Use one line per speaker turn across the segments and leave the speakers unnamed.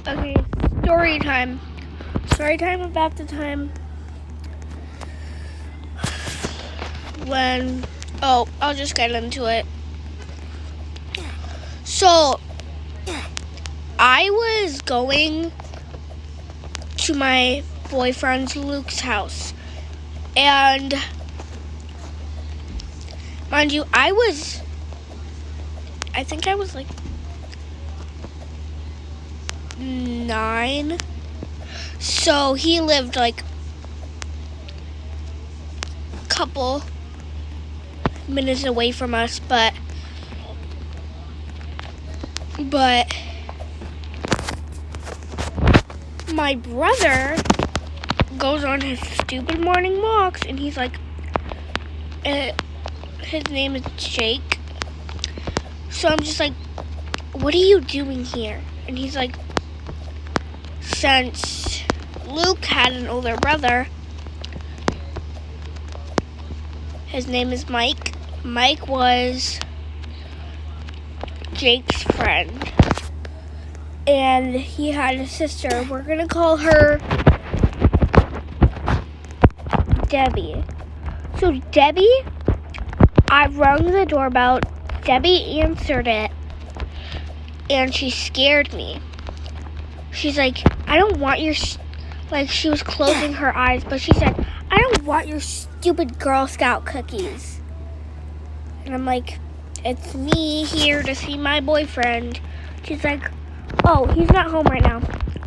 Okay, story time. Story time about the time when... Oh, I'll just get into it. So, I was going to my boyfriend Luke's house. And, mind you, I think I was like 9. So he lived like a couple minutes away from us, but my brother goes on his stupid morning walks, and he's like, his name is Jake. So I'm just like, what are you doing here? And he's like, since Luke had an older brother, his name is Mike. Mike was Jake's friend. And he had a sister. We're going to call her Debbie. So Debbie, I rung the doorbell. Debbie answered it. And she scared me. She's like, I don't want your... Like, she was closing her eyes, but she said, I don't want your stupid Girl Scout cookies. And I'm like, it's me here to see my boyfriend. She's like, oh, he's not home right now.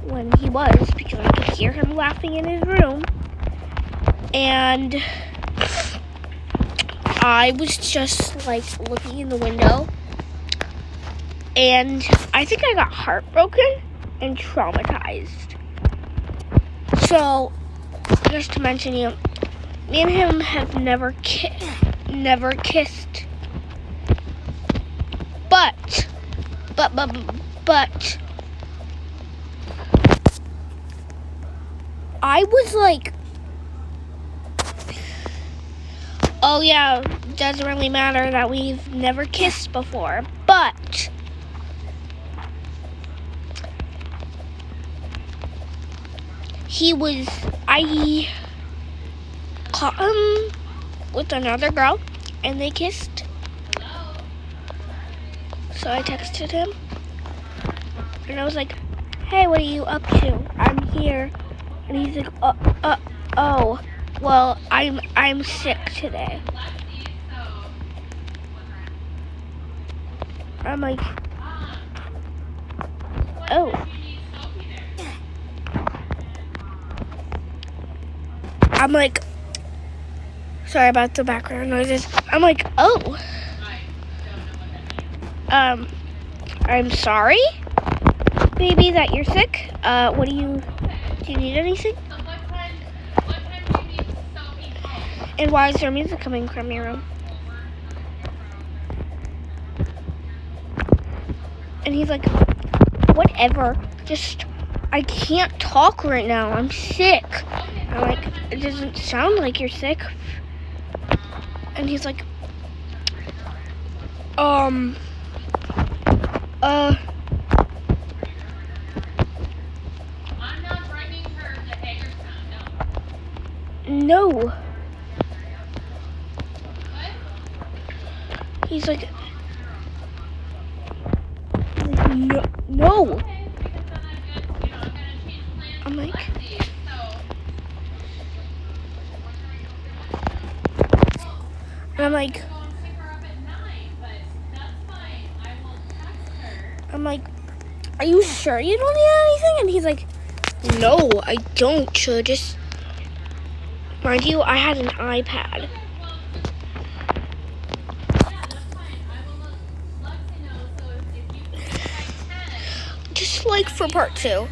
When he was, because I could hear him laughing in his room. And I was just, like, looking in the window. And I think I got heartbroken and traumatized. So, just to mention you, me and him have never kissed. But, I was like, oh yeah, doesn't really matter that we've never kissed before, but I caught him with another girl, and they kissed. So I texted him, and I was like, hey, what are you up to? I'm here. And he's like, oh, well, I'm sick today. I'm like, oh. I'm like, sorry about the background noises. I'm like, oh. I'm sorry, baby, that you're sick. Do you need anything? And why is there music coming from your room? And he's like, whatever, just, I can't talk right now, I'm sick. I'm like, it doesn't sound like you're sick. And he's like, I'm not bringing her to Hagerstown, no. No. What? He's like, no. I'm like, and I'm like, are you sure you don't need anything? And he's like, no, I don't. Just, mind you, I had an iPad. Just like for part 2.